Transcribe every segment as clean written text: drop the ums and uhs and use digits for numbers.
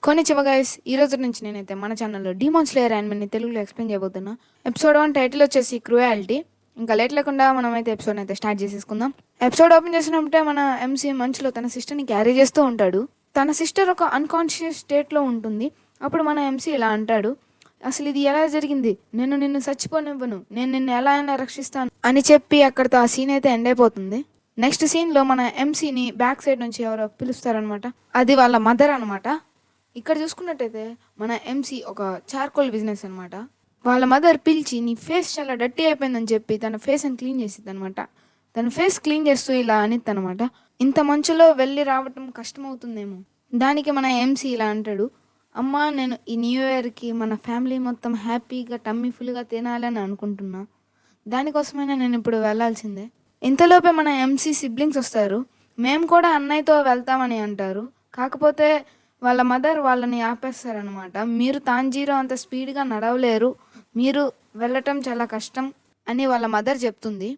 కొన్నిచివ guys ఈ రోజు నుంచి నేనైతే మన ఛానల్లో డీమాన్ స్లేయర్ యానిమేని తెలుగులో ఎక్స్ప్లెయిన్ చేయబోతున్నా. ఎపిసోడ్ 1 టైటిల్ వచ్చేసి క్రూయాలిటీ. ఇంకా లేట్ లేకుండా మనమైతే ఎపిసోడ్ అయితే స్టార్ట్ చేసేసుకుందాం. ఎపిసోడ్ ఓపెన్ చేసినప్పుడే మన ఎంసీ మంచులో తన సిస్టర్ని క్యారీ చేస్తూ ఉంటాడు. తన సిస్టర్ ఒక అన్కాన్షియస్ స్టేట్లో ఉంటుంది. అప్పుడు మన ఎంసీ ఇలా అంటాడు, అసలు ఇది ఎలా జరిగింది, నేను నిన్ను చచ్చిపోనివ్వను, నేను నిన్ను ఎలా అయినా రక్షిస్తాను అని చెప్పి అక్కడితో ఆ సీన్ అయితే ఎండ్ అయిపోతుంది. నెక్స్ట్ సీన్లో మన ఎంసీని బ్యాక్ సైడ్ నుంచి ఎవరో పిలుస్తారనమాట. అది వాళ్ళ మదర్ అనమాట. ఇక్కడ చూసుకున్నట్టయితే మన ఎంసీ ఒక చార్కోల్ బిజినెస్ అనమాట. వాళ్ళ మదర్ పిలిచి నీ ఫేస్ చాలా డర్టీ అయిపోయిందని చెప్పి తన ఫేస్ని క్లీన్ చేసిద్ది అనమాట. తన ఫేస్ క్లీన్ చేస్తూ ఇలా అనిద్ది అనమాట, ఇంత మంచులో వెళ్ళి రావటం కష్టమవుతుందేమో. దానికి మన ఎంసీ ఇలా అంటాడు, అమ్మా నేను ఈ న్యూ ఇయర్కి మన ఫ్యామిలీ మొత్తం హ్యాపీగా టమ్మీ ఫుల్గా తినాలని అనుకుంటున్నా, దానికోసమైనా నేను ఇప్పుడు వెళ్ళాల్సిందే. ఇంతలోపే మన ఎంసీ సిబ్లింగ్స్ వస్తారు. మేము కూడా అన్నయ్యతో వెళ్తామని అంటారు. కాకపోతే వాళ్ళ మదర్ వాళ్ళని ఆపేస్తారనమాట. మీరు తాంజీరో అంత స్పీడ్గా నడవలేరు, మీరు వెళ్ళటం చాలా కష్టం అని వాళ్ళ మదర్ చెప్తుంది.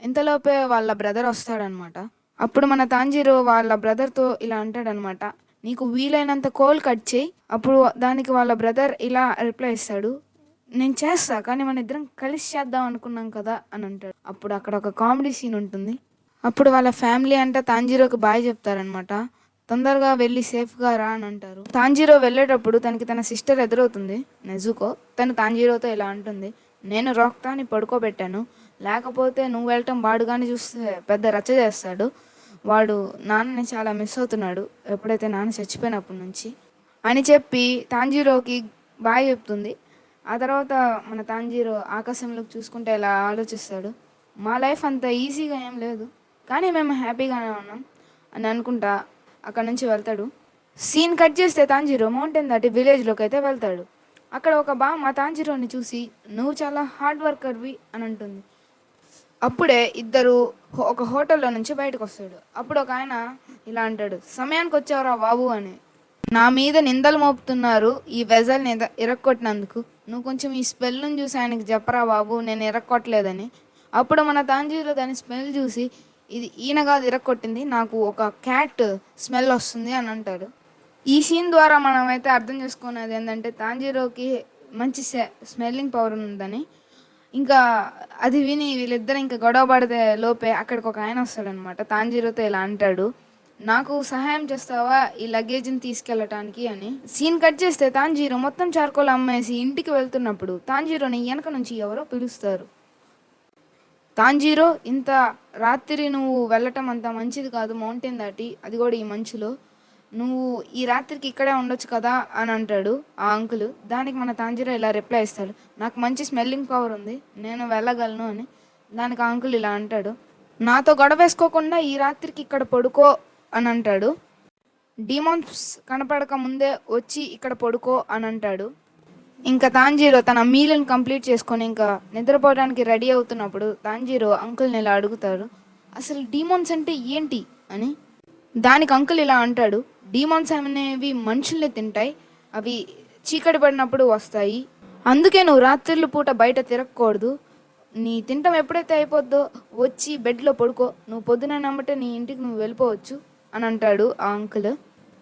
ఇంతలోపే వాళ్ళ బ్రదర్ వస్తాడనమాట. అప్పుడు మన తాంజీరో వాళ్ళ బ్రదర్తో ఇలా అంటాడనమాట, నీకు వీలైనంత కోల్ కట్ చేయి. అప్పుడు దానికి వాళ్ళ బ్రదర్ ఇలా రిప్లై ఇస్తాడు, నేను చేస్తా, కానీ మన ఇద్దరం కలిసి చేద్దాం అనుకున్నాం కదా అని అంటాడు. అప్పుడు అక్కడ ఒక కామెడీ సీన్ ఉంటుంది. అప్పుడు వాళ్ళ ఫ్యామిలీ అంతా తాంజీరోకి బాయ్ చెప్తారనమాట. తొందరగా వెళ్ళి సేఫ్గా రా అని అంటారు. తాంజీరో వెళ్ళేటప్పుడు తనకి తన సిస్టర్ ఎదురవుతుంది, నెజుకో. తను తాంజీరోతో ఇలా అంటుంది, నేను రోక్తాని పడుకోబెట్టాను, లేకపోతే నువ్వు వెళ్ళటం వాడు కానీ చూస్తే పెద్ద రచ్చ చేస్తాడు. వాడు నాన్నని చాలా మిస్ అవుతున్నాడు ఎప్పుడైతే నాన్న చచ్చిపోయినప్పటి నుంచి అని చెప్పి తాంజీరోకి బాయ్ చెప్తుంది. ఆ తర్వాత మన తాంజీరో ఆకాశంలోకి చూసుకుంటే ఇలా ఆలోచిస్తాడు, మా లైఫ్ అంత ఈజీగా ఏం లేదు, కానీ మేము హ్యాపీగానే ఉన్నాం అని అనుకుంటా అక్కడ నుంచి వెళ్తాడు. సీన్ కట్ చేస్తే తాంజీరో మౌంటైన్ దాటి విలేజ్లోకి అయితే వెళ్తాడు. అక్కడ ఒక బామ్మ తాంజీరోని చూసి నువ్వు చాలా హార్డ్ వర్కర్వి అని అంటుంది. అప్పుడే ఇద్దరు ఒక హోటల్లో నుంచి బయటకు వస్తాడు. అప్పుడు ఒక ఆయన ఇలా అంటాడు, సమయానికి వచ్చావురా బాబు అని, నా మీద నిందలు మోపుతున్నారు ఈ వెజల్ని ఇరక్కొట్టినందుకు, నువ్వు కొంచెం ఈ స్మెల్ని చూసి ఆయనకి చెప్పరా బాబు, నేను ఇరక్కొట్టలేదని. అప్పుడు మన తాంజీరో దాని స్మెల్ చూసి, ఇది ఈయన కాదు ఇరక్కొట్టింది, నాకు ఒక క్యాట్ స్మెల్ వస్తుంది అని అంటాడు. ఈ సీన్ ద్వారా మనం అయితే అర్థం చేసుకునేది ఏంటంటే తాంజీరోకి మంచి స్మెల్లింగ్ పవర్ ఉందని. ఇంకా అది విని వీళ్ళిద్దరు ఇంకా గొడవ పడితే లోపే అక్కడికి ఒక ఆయన వస్తాడనమాట. తాంజీరోతో ఇలా అంటాడు, నాకు సహాయం చేస్తావా ఈ లగేజ్ని తీసుకెళ్ళటానికి అని. సీన్ కట్ చేస్తే తాంజీరో మొత్తం చార్కోల్ అమ్మేసి ఇంటికి వెళ్తున్నప్పుడు తాంజీరోని వెనక నుంచి ఎవరో పిలుస్తారు. తాంజీరో, ఇంత రాత్రి నువ్వు వెళ్ళటం అంత మంచిది కాదు మౌంటైన్ దాటి, అది కూడా ఈ మంచులో, నువ్వు ఈ రాత్రికి ఇక్కడే ఉండొచ్చు కదా అని అంటాడు ఆ అంకుల్. దానికి మన తాంజీరో ఇలా రిప్లై ఇస్తాడు, నాకు మంచి స్మెల్లింగ్ పవర్ ఉంది, నేను వెళ్ళగలను అని. దానికి ఆ అంకుల్ ఇలా అంటాడు, నాతో గొడవ వేసుకోకుండా ఈ రాత్రికి ఇక్కడ పడుకో అని అంటాడు. డీమాన్స్ కనపడక ముందే వచ్చి ఇక్కడ పడుకో అని అంటాడు. ఇంకా తాంజీరో తన మీల్ని కంప్లీట్ చేసుకొని ఇంకా నిద్రపోవడానికి రెడీ అవుతున్నప్పుడు తాంజీరో అంకుల్ని ఇలా అడుగుతాడు, అసలు డీమాన్స్ అంటే ఏంటి అని. దానికి అంకుల్ ఇలా అంటాడు, డీమాన్స్ అనేవి మనుషుల్ని తింటాయి, అవి చీకటి పడినప్పుడు వస్తాయి, అందుకే నువ్వు రాత్రిళ్ళు పూట బయట తిరగకూడదు, నీ తింటం ఎప్పుడైతే అయిపోద్దో వచ్చి బెడ్లో పడుకో, నువ్వు పొద్దున నమ్మటే నీ ఇంటికి నువ్వు వెళ్ళిపోవచ్చు అని అంటాడు ఆ అంకుల్.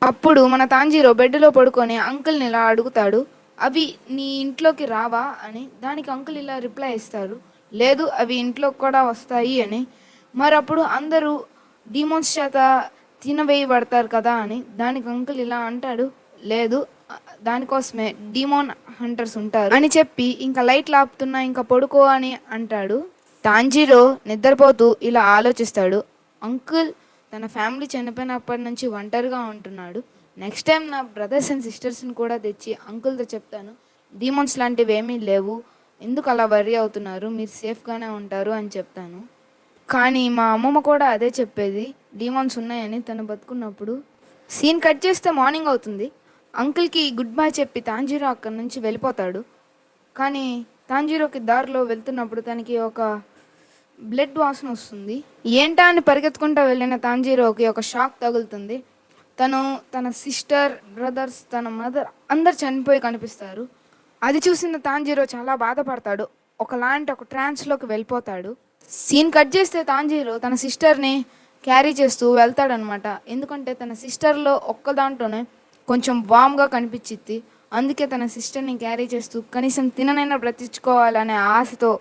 అప్పుడు మన తాంజీరో బెడ్లో పడుకొని అంకుల్ని ఇలా అడుగుతాడు, అవి నీ ఇంట్లోకి రావా అని. దానికి అంకుల్ ఇలా రిప్లై ఇస్తారు, లేదు అవి ఇంట్లోకి కూడా వస్తాయి అని. మరి అప్పుడు అందరూ డీమాన్స్ చేత తినవేయబడతారు కదా అని. దానికి అంకుల్ ఇలా అంటాడు, లేదు దానికోసమే డీమాన్ హంటర్స్ ఉంటారు అని చెప్పి ఇంకా లైట్లు ఆపుతున్నా ఇంకా పడుకో అని అంటాడు. తాంజీరో నిద్రపోతూ ఇలా ఆలోచిస్తాడు, అంకుల్ తన ఫ్యామిలీ చనిపోయినప్పటి నుంచి ఒంటరిగా ఉంటున్నాడు, నెక్స్ట్ టైం నా బ్రదర్స్ అండ్ సిస్టర్స్ని కూడా తెచ్చి అంకుల్తో చెప్తాను, డీమాన్స్ లాంటివి ఏమీ లేవు, ఎందుకు అలా వర్రీ అవుతున్నారు, మీరు సేఫ్గానే ఉంటారు అని చెప్తాను. కానీ మా అమ్మమ్మ కూడా అదే చెప్పేది, డీమాన్స్ ఉన్నాయని తను బతుకున్నప్పుడు. సీన్ కట్ చేస్తే మార్నింగ్ అవుతుంది. అంకుల్కి గుడ్ బై చెప్పి తాంజీరో అక్కడి నుంచి వెళ్ళిపోతాడు. కానీ తాంజీరోకి దారిలో వెళ్తున్నప్పుడు తనకి ఒక బ్లడ్ వాసన వస్తుంది. ఏంటా అని పరిగెత్తుకుంటూ వెళ్ళిన తాంజీరోకి ఒక షాక్ తగులుతుంది. తను తన సిస్టర్, బ్రదర్స్, తన మదర్ అందరు చనిపోయి కనిపిస్తారు. అది చూసిన తాంజీరో చాలా బాధపడతాడు, ఒకలాంటి ఒక ట్రాన్స్లోకి వెళ్ళిపోతాడు. సీన్ కట్ చేస్తే తాంజీరో తన సిస్టర్ని క్యారీ చేస్తూ వెళ్తాడనమాట. ఎందుకంటే తన సిస్టర్లో ఒక్క దాంట్లోనే కొంచెం వామ్గా కనిపించిద్ది. అందుకే తన సిస్టర్ని క్యారీ చేస్తూ కనీసం తిననైనా బ్రతికించుకోవాలనే ఆశతో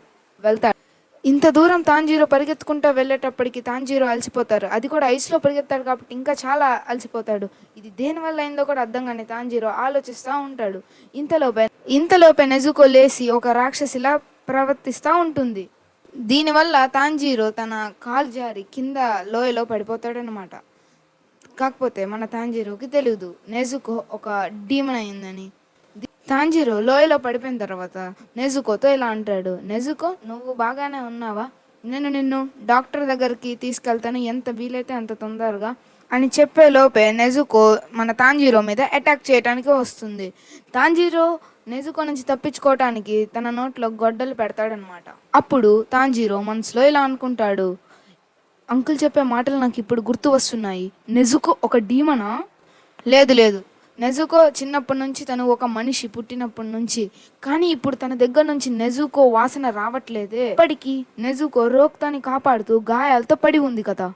వెళ్తాడు. ఇంత దూరం తాంజీరో పరిగెత్తుకుంటూ వెళ్ళేటప్పటికి తాంజీరో అలసిపోతారు. అది కూడా ఐస్లో పరిగెత్తాడు కాబట్టి ఇంకా చాలా అలసిపోతాడు. ఇది దేనివల్ల అయిందో కూడా అర్థం కాని తాంజీరో ఆలోచిస్తూ ఉంటాడు. ఇంతలోపే నెజుకో లేసి ఒక రాక్షసిలా ప్రవర్తిస్తూ ఉంటుంది. దీనివల్ల తాంజీరో తన కాలు జారి కింద లోయలో పడిపోతాడనమాట. కాకపోతే మన తాంజీరోకి తెలియదు నెజుకో ఒక డీమన్ అయిందని. తాంజీరో లోయలో పడిపోయిన తర్వాత నెజుకోతో ఇలా అంటాడు, నెజుకో నువ్వు బాగానే ఉన్నావా? నేను నిన్ను డాక్టర్ దగ్గరికి తీసుకెళ్తాను, ఎంత వీలైతే అంత తొందరగా అని చెప్పే లోపే నెజుకో మన తాంజీరో మీద అటాక్ చేయడానికి వస్తుంది. తాంజీరో నెజుకో నుంచి తప్పించుకోవటానికి తన నోట్లో గొడ్డలు పెడతాడనమాట. అప్పుడు తాంజీరో మనసులో ఇలా అనుకుంటాడు, అంకుల్ చెప్పే మాటలు నాకు ఇప్పుడు గుర్తు వస్తున్నాయి. నెజుకో ఒక డీమనా? లేదు లేదు, నెజుకో చిన్నప్పటి నుంచి తను ఒక మనిషి పుట్టినప్పటి నుంచి, కానీ ఇప్పుడు తన దగ్గర నుంచి నెజుకో వాసన రావట్లేదే. ఇప్పటికీ నెజుకో రోక్తాని కాపాడుతూ గాయాలతో పడి ఉంది కదా.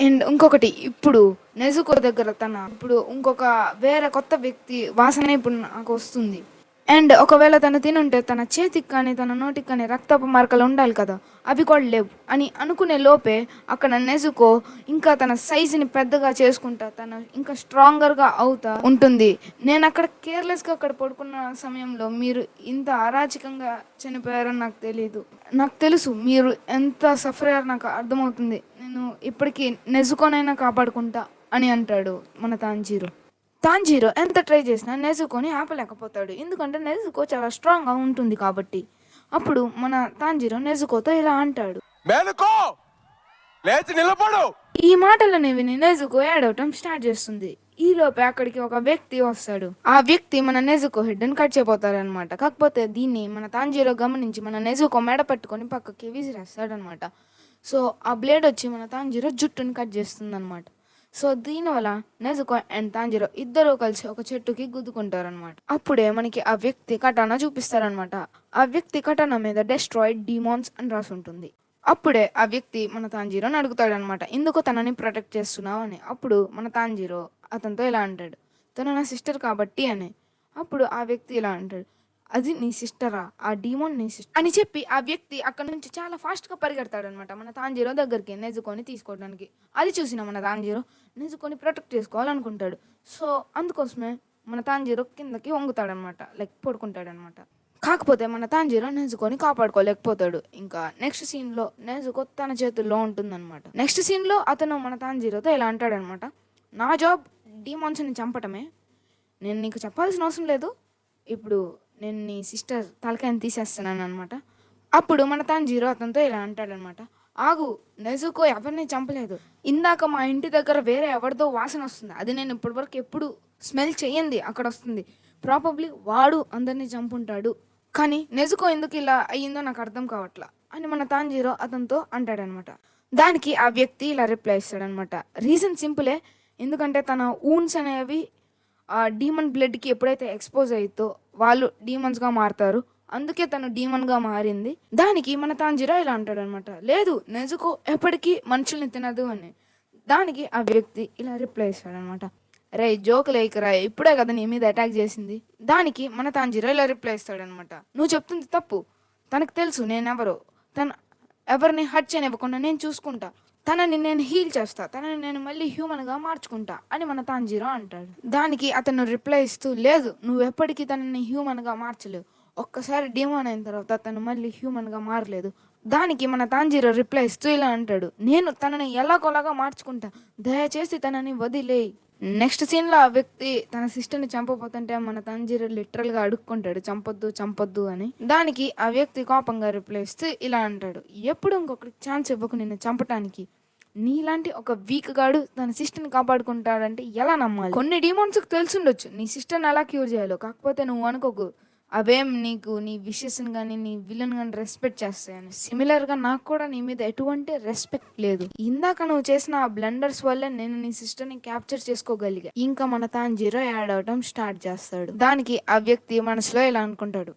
అండ్ ఇంకొకటి, ఇప్పుడు నెజుకో దగ్గర ఇప్పుడు ఇంకొక వేరే కొత్త వ్యక్తి వాసన ఇప్పుడు నాకు వస్తుంది. అండ్ ఒకవేళ తను తినుంటే తన చేతికి కానీ తన నోటికి కానీ రక్తపు మార్కలు ఉండాలి కదా, అవి కూడా లేవు అని అనుకునే లోపే అక్కడ నెజుకో ఇంకా తన సైజుని పెద్దగా చేసుకుంటా తను ఇంకా స్ట్రాంగర్గా అవుతా ఉంటుంది. నేను అక్కడ కేర్లెస్గా అక్కడ పడుకున్న సమయంలో మీరు ఇంత అరాచకంగా చనిపోయారని నాకు తెలియదు. నాకు తెలుసు మీరు ఎంత సఫర్ అయ్యారో నాకు అర్థమవుతుంది. నేను ఇప్పటికీ నెజుకోనైనా కాపాడుకుంటా అని అంటాడు మన తాంజీరో ఎంత ట్రై చేసినా నెజుకోని ఆపలేకపోతాడు, ఎందుకంటే నెజుకో చాలా స్ట్రాంగ్గా ఉంటుంది కాబట్టి. అప్పుడు మన తాంజీరో నెజుకోతో ఇలా అంటాడు, ఈ మాటలని విని నెజుకో ఏడవటం స్టార్ట్ చేస్తుంది. ఈ లోపే అక్కడికి ఒక వ్యక్తి వస్తాడు. ఆ వ్యక్తి మన నెజుకో హెడ్ని కట్ చేయబోతాడనమాట. కాకపోతే దీన్ని మన తాంజీరో గమనించి మన నెజుకో మెడ పట్టుకొని పక్కకి విసిరేస్తాడనమాట. సో ఆ బ్లేడ్ వచ్చి మన తాంజీరో జుట్టుని కట్ చేస్తుంది అనమాట. సో దీనివల్ల నెజుకో అండ్ తాంజీరో ఇద్దరు కలిసి ఒక చెట్టుకి గుద్దుకుంటారనమాట. అప్పుడే మనకి ఆ వ్యక్తి కటానా చూపిస్తారనమాట. ఆ వ్యక్తి కటానా మీద డెస్ట్రాయిడ్ డీమాన్స్ అని రాసి ఉంటుంది. అప్పుడే ఆ వ్యక్తి మన తాంజీరోని అడుగుతాడనమాట, ఎందుకు తనని ప్రొటెక్ట్ చేస్తున్నావు అని. అప్పుడు మన తాంజీరో అతనితో ఇలా అంటాడు, తను నా సిస్టర్ కాబట్టి అని. అప్పుడు ఆ వ్యక్తి ఇలా అంటాడు, అది నీ సిస్టరా? ఆ డీమోన్ నీ సిస్టర్ అని చెప్పి ఆ వ్యక్తి అక్కడ నుంచి చాలా ఫాస్ట్గా పరిగెడతాడనమాట మన తాంజీరో దగ్గరికి నెజుకోని తీసుకోవడానికి. అది చూసిన మన తాంజీరో నెజుకోని ప్రొటెక్ట్ చేసుకోవాలనుకుంటాడు. సో అందుకోసమే మన తాంజీరో కిందకి వంగుతాడనమాట, లైక్ పడుకుంటాడనమాట. కాకపోతే మన తాంజీరో నెజుకోని కాపాడుకోలేకపోతాడు. ఇంకా నెక్స్ట్ సీన్లో నెజుకో తన చేతుల్లో ఉంటుందన్నమాట. నెక్స్ట్ సీన్లో అతను మన తాంజీరోతో ఇలా అంటాడనమాట, నా జాబ్ డీమాన్స్ని చంపటమే, నేను నీకు చెప్పాల్సిన అవసరం లేదు, ఇప్పుడు నేను నీ సిస్టర్ తలకాయని తీసేస్తున్నాను అనమాట. అప్పుడు మన తాంజీరో అతనితో ఇలా అంటాడనమాట, ఆగు, నెజుకో ఎవరిని చంపలేదు, ఇందాక మా ఇంటి దగ్గర వేరే ఎవరిదో వాసన వస్తుంది, అది నేను ఇప్పటివరకు ఎప్పుడు స్మెల్ చేయండి అక్కడ వస్తుంది, ప్రాబబ్లీ వాడు అందరినీ చంపుంటాడు, కానీ నెజుకో ఎందుకు ఇలా అయ్యిందో నాకు అర్థం కావట్లా అని మన తాంజీరో అతనితో అంటాడనమాట. దానికి ఆ వ్యక్తి ఇలా రిప్లై ఇస్తాడనమాట, రీజన్ సింపులే, ఎందుకంటే తన ఊన్స్ అనేవి ఆ డీమన్ బ్లడ్కి ఎప్పుడైతే ఎక్స్పోజ్ అవుతో వాళ్ళు డీమన్స్గా మారుతారు, అందుకే తను డీమన్గా మారింది. దానికి మన తాంజీరో ఇలా అంటాడు అనమాట, లేదు నెజుకో ఎప్పటికీ మనుషుల్ని తినదు అని. దానికి ఆ వ్యక్తి ఇలా రిప్లై ఇస్తాడనమాట, రే జోక్ లేకరా, ఇప్పుడే కదా నీ మీద అటాక్ చేసింది. దానికి మన తాంజీరో ఇలా రిప్లై ఇస్తాడనమాట, నువ్వు చెప్తుంది తప్పు, తనకు తెలుసు నేనెవరో, తను ఎవరిని హర్ట్ చేయనివ్వకుండా నేను చూసుకుంటా, తనని నేను హీల్ చేస్తా, తనని నేను మళ్ళీ హ్యూమన్గా మార్చుకుంటా అని మన తాంజీరో అంటాడు. దానికి అతను రిప్లై ఇస్తూ, లేదు నువ్వు ఎప్పటికీ తనని హ్యూమన్గా మార్చలేవు, ఒక్కసారి డీమోన్ అయిన తర్వాత తను మళ్ళీ హ్యూమన్గా మారలేదు. దానికి మన తాంజీరో రిప్లై ఇస్తూ ఇలా అంటాడు, నేను తనని ఎలాగోలాగా మార్చుకుంటా, దయచేసి తనని వదిలేయి. నెక్స్ట్ సీన్లో ఆ వ్యక్తి తన సిస్టర్ని చంపబోతుంటే మన తాంజీరో లిటరల్గా అడుక్కుంటాడు, చంపొద్దు చంపొద్దు అని. దానికి ఆ వ్యక్తి కోపంగా రిప్లై ఇస్తూ ఇలా అంటాడు, ఎప్పుడు ఇంకొకరికి ఛాన్స్ ఇవ్వకు నిన్ను చంపటానికి, నీలాంటి ఒక వీక్ గాడు తన సిస్టర్ని కాపాడుకుంటాడంటే ఎలా నమ్మాలి? కొన్ని డీమోన్స్కి తెలుసుండొచ్చు నీ సిస్టర్ని ఎలా క్యూర్ చేయాలో, కాకపోతే నువ్వు అనుకోకు అవేం నీకు నీ విషెస్ని కానీ నీ విలన్ కానీ రెస్పెక్ట్ చేస్తాయని. సిమిలర్గా నాకు కూడా నీ మీద ఎటువంటి రెస్పెక్ట్ లేదు, ఇందాక నువ్వు చేసిన ఆ బ్లండర్స్ వల్లే నేను నీ సిస్టర్ని క్యాప్చర్ చేసుకోగలిగా. ఇంకా మన తాంజీరో యాడ్ అవడం స్టార్ట్ చేస్తాడు. దానికి ఆ వ్యక్తి మనసులో ఇలా అనుకుంటాడు,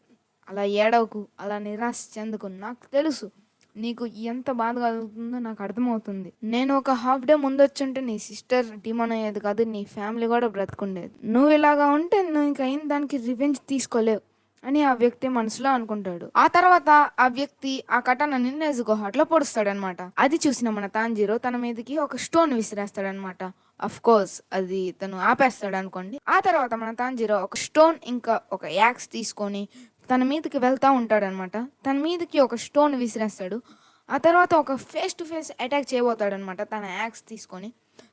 అలా ఏడవకు, అలా నిరాశ చెందుకు, నాకు తెలుసు నీకు ఎంత బాధ కలుగుతుందో నాకు అర్థమవుతుంది. నేను ఒక హాఫ్ డే ముందొచ్చుంటే నీ సిస్టర్ డీమోన్ అయ్యేది కాదు. నీ ఫ్యామిలీ కూడా బ్రతికుండేది. నువ్వు ఇలాగా ఉంటే నువ్వు ఇంక అయిన దానికి రివెంజ్ తీసుకోలేవు అని ఆ వ్యక్తి మనసులో అనుకుంటాడు. ఆ తర్వాత ఆ వ్యక్తి ఆ కటానాని నెజుకో హార్ట్లో పొడుస్తాడనమాట. అది చూసిన మన తాంజీరో తన మీదకి ఒక స్టోన్ విసిరేస్తాడనమాట. అఫ్ కోర్స్ అది తను ఆపేస్తాడు అనుకోండి. ఆ తర్వాత మన తాంజీరో ఒక స్టోన్ ఇంకా ఒక యాక్స్ తీసుకొని తన మీదకి వెళ్తా ఉంటాడనమాట. తన మీదకి ఒక స్టోన్ విసిరేస్తాడు. ఆ తర్వాత ఒక ఫేస్ టు ఫేస్ అటాక్ చేయబోతాడనమాట తన యాక్స్ తీసుకొని.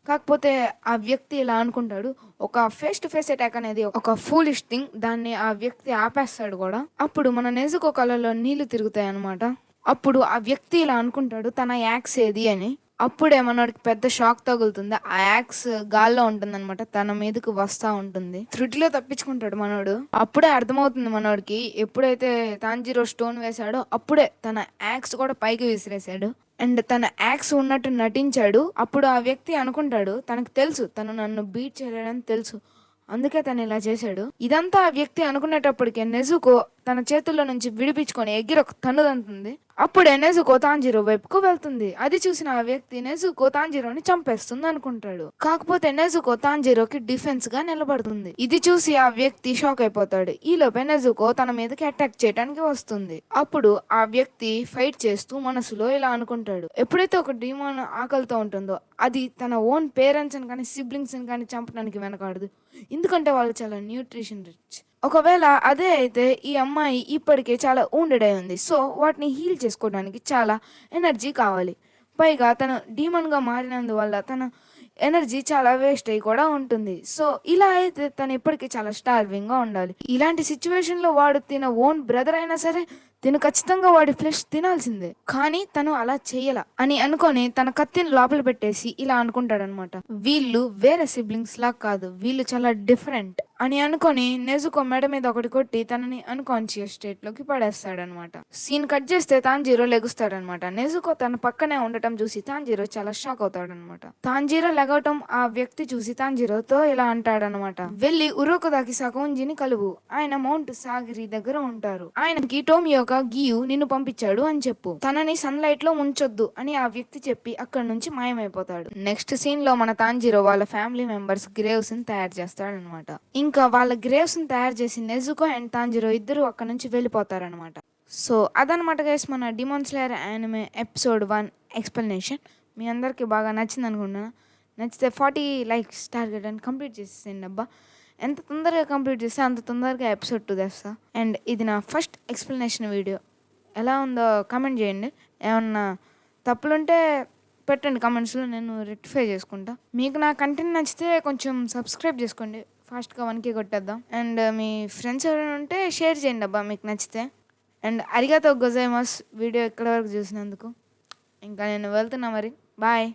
కాకపోతే ఆ వ్యక్తి ఇలా అనుకుంటాడు, ఒక ఫేస్ టు ఫేస్ అటాక్ అనేది ఒక ఫూలిష్ థింగ్. దాన్ని ఆ వ్యక్తి ఆపేస్తాడు కూడా. అప్పుడు మన నెజుకో కళ్ళలో నీళ్లు తిరుగుతాయి అనమాట. అప్పుడు ఆ వ్యక్తి ఇలా అనుకుంటాడు, తన యాక్స్ ఏది అని. అప్పుడే మనోడికి పెద్ద షాక్ తగులుతుంది. ఆ యాక్స్ గాల్లో ఉంటుందన్నమాట. తన మీదకి వస్తా ఉంటుంది. త్రుటిలో తప్పించుకుంటాడు మనోడు. అప్పుడే అర్థమవుతుంది మనోడికి, ఎప్పుడైతే తాంజీరో స్టోన్ వేశాడో అప్పుడే తన యాక్స్ కూడా పైకి విసిరేశాడు. అండ్ తన యాక్స్ ఉన్నట్టు నటించాడు. అప్పుడు ఆ వ్యక్తి అనుకుంటాడు, తనకు తెలుసు తను నన్ను బీట్ చేయలేడని తెలుసు, అందుకే తను ఇలా చేశాడు. ఇదంతా ఆ వ్యక్తి అనుకునేటప్పటికే నెజుకో తన చేతుల్లో నుంచి విడిపించుకొని ఎగిరి ఒక తన్నుదంతుంది. అప్పుడే నెజుకో తాంజీరో వైపుకు వెళ్తుంది. అది చూసిన ఆ వ్యక్తి నెజుకో తాంజీరోని చంపేస్తుంది అనుకుంటాడు. కాకపోతే నెజుకో తాంజీరోకి డిఫెన్స్ గా నిలబడుతుంది. ఇది చూసి ఆ వ్యక్తి షాక్ అయిపోతాడు. ఈలోపే నెజుకో తన మీదకి అటాక్ చేయడానికి వస్తుంది. అప్పుడు ఆ వ్యక్తి ఫైట్ చేస్తూ మనసులో ఇలా అనుకుంటాడు, ఎప్పుడైతే ఒక డీమోన్ ఆకలితో ఉంటుందో అది తన ఓన్ పేరెంట్స్ అని కానీ సిబ్లింగ్స్ అని కానీ చంపడానికి వెనకాడదు. ఎందుకంటే వాళ్ళు చాలా న్యూట్రిషన్ రిచ్. ఒకవేళ అదే అయితే ఈ అమ్మాయి ఇప్పటికే చాలా wounded అయి ఉంది. సో వాటిని హీల్ చేసుకోవడానికి చాలా ఎనర్జీ కావాలి. పైగా తను డీమన్గా మారినందువల్ల తన ఎనర్జీ చాలా వేస్ట్ అయ్యి కూడా ఉంటుంది. సో ఇలా అయితే తను ఇప్పటికీ చాలా స్టార్వింగ్గా ఉండాలి. ఇలాంటి సిచ్యువేషన్లో వాడు తిన ఓన్ బ్రదర్ అయినా సరే తిను ఖచ్చితంగా వాడి ఫ్లెష్ తినాల్సిందే. కానీ తను అలా చెయ్యాల అని అనుకొని తన కత్తిని లోపల పెట్టేసి ఇలా అనుకుంటాడనమాట, వీళ్ళు వేరే సిబ్లింగ్స్ లా కాదు, వీళ్ళు చాలా డిఫరెంట్ అని అనుకొని నెజుకో మెడ మీద ఒకటి కొట్టి తనని అన్కాన్షియస్ స్టేట్ లోకి పడేస్తాడనమాట. సీన్ కట్ చేస్తే తాంజీరో లెగుస్తాడనమాట. నెజుకో తన పక్కనే ఉండటం చూసి తాంజీరో చాలా షాక్ అవుతాడనమాట. తాంజీరో లెగవటం ఆ వ్యక్తి చూసి తాంజీరోతో ఇలా అంటాడనమాట, వెళ్ళి ఉరోకుదాకి సకౌంజిని కలువు, ఆయన మౌంట్ సాగిరి దగ్గర ఉంటారు, ఆయనకి టోమియోక గియు నిన్ను పంపించాడు అని చెప్పు, తనని సన్ లైట్ లో ఉంచొద్దు అని ఆ వ్యక్తి చెప్పి అక్కడి నుంచి మాయమైపోతాడు. నెక్స్ట్ సీన్ లో మన తాంజీరో వాళ్ళ ఫ్యామిలీ మెంబర్స్ గ్రేవ్స్ ని తయారు చేస్తాడనమాట. ఇంకా వాళ్ళ గ్రేవ్స్ ని తయారు చేసి నెజుకో అండ్ తాంజీరో ఇద్దరు అక్కడ నుంచి వెళ్ళిపోతారనమాట. సో అదనమాట గైస్ మన డిమాన్ స్లేయర్ యానిమే ఎపిసోడ్ 1 ఎక్స్ప్లెనేషన్. మీ అందరికీ బాగా నచ్చింది అనుకుంటున్నా. నచ్చితే 40 లైక్స్ టార్గెట్ అని కంప్లీట్ చేసేయండి అబ్బా. ఎంత తొందరగా కంప్లీట్ చేస్తే అంత తొందరగా ఎపిసోడ్ 2 తెస్తా. అండ్ ఇది నా ఫస్ట్ ఎక్స్ప్లెనేషన్ వీడియో. ఎలా ఉందో కామెంట్ చేయండి. ఏమన్నా తప్పులుంటే పెట్టండి కామెంట్స్లో, నేను రెక్టిఫై చేసుకుంటా. మీకు నా కంటెంట్ నచ్చితే కొంచెం సబ్స్క్రైబ్ చేసుకోండి. ఫాస్ట్గా 1K కొట్టేద్దాం. అండ్ మీ ఫ్రెండ్స్ ఎవరైనా ఉంటే షేర్ చేయండి అబ్బా మీకు నచ్చితే. అండ్ అరిగాతో గొజైమాస్ వీడియో ఇక్కడ వరకు చూసినందుకు. ఇంకా నేను వెళ్తున్నా మరి. బాయ్.